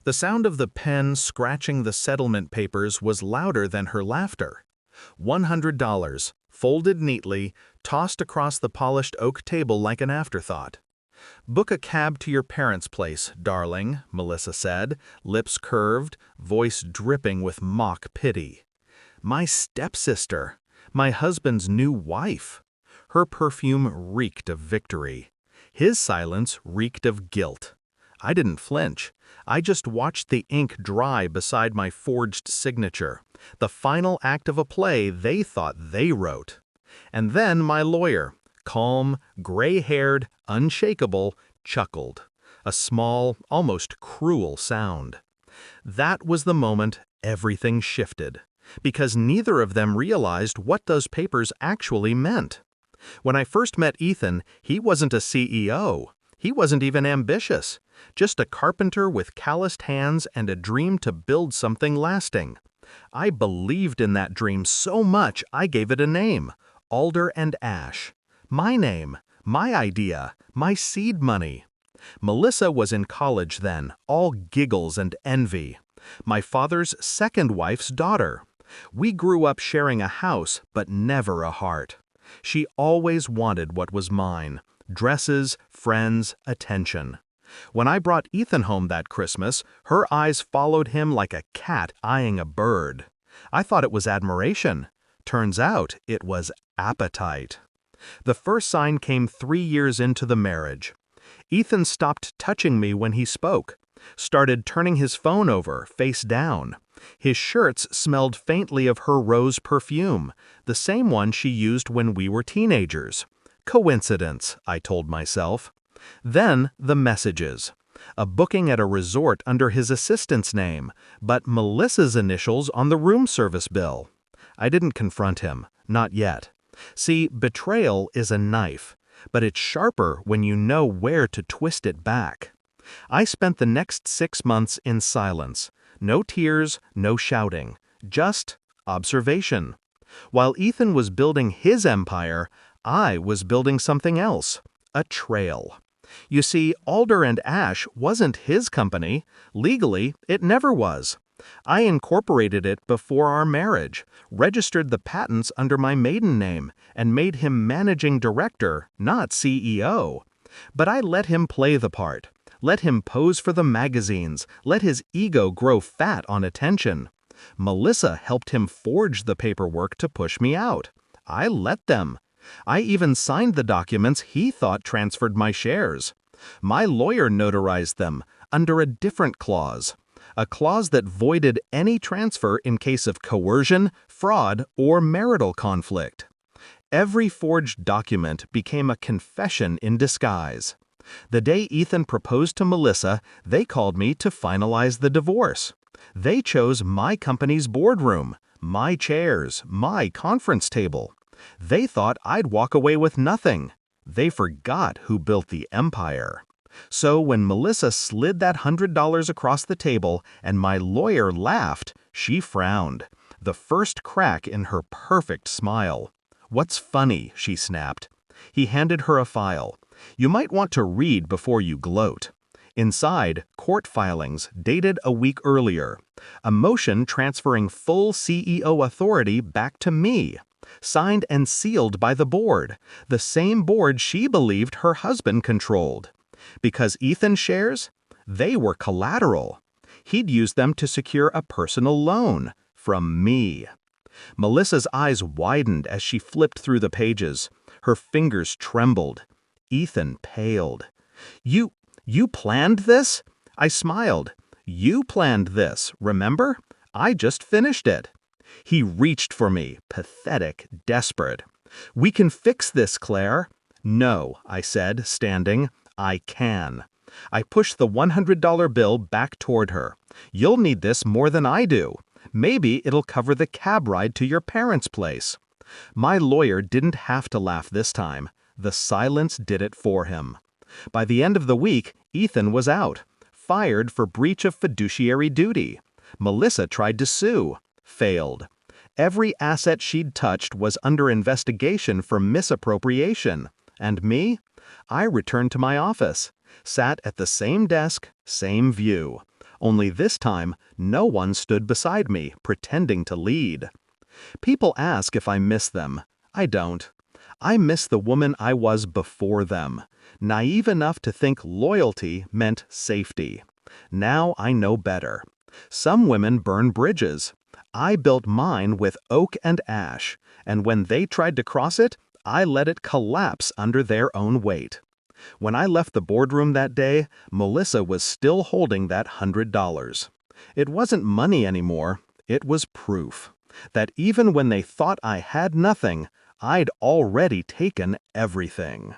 The sound of the pen scratching the settlement papers was louder than her laughter. $100, folded neatly, tossed across the polished oak table like an afterthought. "Book a cab to your parents' place, darling," Melissa said, lips curved, voice dripping with mock pity. My stepsister, my husband's new wife. Her perfume reeked of victory. His silence reeked of guilt. I didn't flinch. I just watched the ink dry beside my forged signature, the final act of a play they thought they wrote. And then my lawyer, calm, gray-haired, unshakable, chuckled, a small, almost cruel sound. That was the moment everything shifted, because neither of them realized what those papers actually meant. When I first met Ethan, he wasn't a CEO. He wasn't even ambitious, just a carpenter with calloused hands and a dream to build something lasting. I believed in that dream so much I gave it a name, Alder and Ash. My name, my idea, my seed money. Melissa was in college then, all giggles and envy. My father's second wife's daughter. We grew up sharing a house, but never a heart. She always wanted what was mine. Dresses, friends, attention. When I brought Ethan home that Christmas, her eyes followed him like a cat eyeing a bird. I thought it was admiration. Turns out it was appetite. The first sign came 3 years into the marriage. Ethan stopped touching me when he spoke, started turning his phone over, face down. His shirts smelled faintly of her rose perfume, the same one she used when we were teenagers. Coincidence, I told myself. Then the messages. A booking at a resort under his assistant's name, but Melissa's initials on the room service bill. I didn't confront him, not yet. See, betrayal is a knife, but it's sharper when you know where to twist it back. I spent the next 6 months in silence. No tears, no shouting, just observation. While Ethan was building his empire, I was building something else, a trail. You see, Alder and Ash wasn't his company. Legally, it never was. I incorporated it before our marriage, registered the patents under my maiden name, and made him managing director, not CEO. But I let him play the part, let him pose for the magazines, let his ego grow fat on attention. Melissa helped him forge the paperwork to push me out. I let them. I even signed the documents he thought transferred my shares. My lawyer notarized them under a different clause, a clause that voided any transfer in case of coercion, fraud, or marital conflict. Every forged document became a confession in disguise. The day Ethan proposed to Melissa, they called me to finalize the divorce. They chose my company's boardroom, my chairs, my conference table. They thought I'd walk away with nothing. They forgot who built the empire. So when Melissa slid that $100 across the table and my lawyer laughed, she frowned, the first crack in her perfect smile. "What's funny?" she snapped. He handed her a file. "You might want to read before you gloat." Inside, court filings dated a week earlier. A motion transferring full CEO authority back to me. Signed and sealed by the board, the same board she believed her husband controlled. Because Ethan's shares? They were collateral. He'd used them to secure a personal loan from me. Melissa's eyes widened as she flipped through the pages. Her fingers trembled. Ethan paled. You planned this?" I smiled. "You planned this, remember? I just finished it." He reached for me, pathetic, desperate. "We can fix this, Claire." "No," I said, standing. "I can." I pushed the $100 bill back toward her. "You'll need this more than I do. Maybe it'll cover the cab ride to your parents' place." My lawyer didn't have to laugh this time. The silence did it for him. By the end of the week, Ethan was out, fired for breach of fiduciary duty. Melissa tried to sue, failed. Every asset she'd touched was under investigation for misappropriation. And me? I returned to my office, sat at the same desk, same view. Only this time, no one stood beside me, pretending to lead. People ask if I miss them. I don't. I miss the woman I was before them, naive enough to think loyalty meant safety. Now I know better. Some women burn bridges. I built mine with oak and ash, and when they tried to cross it, I let it collapse under their own weight. When I left the boardroom that day, Melissa was still holding that $100. It wasn't money anymore, it was proof that even when they thought I had nothing, I'd already taken everything.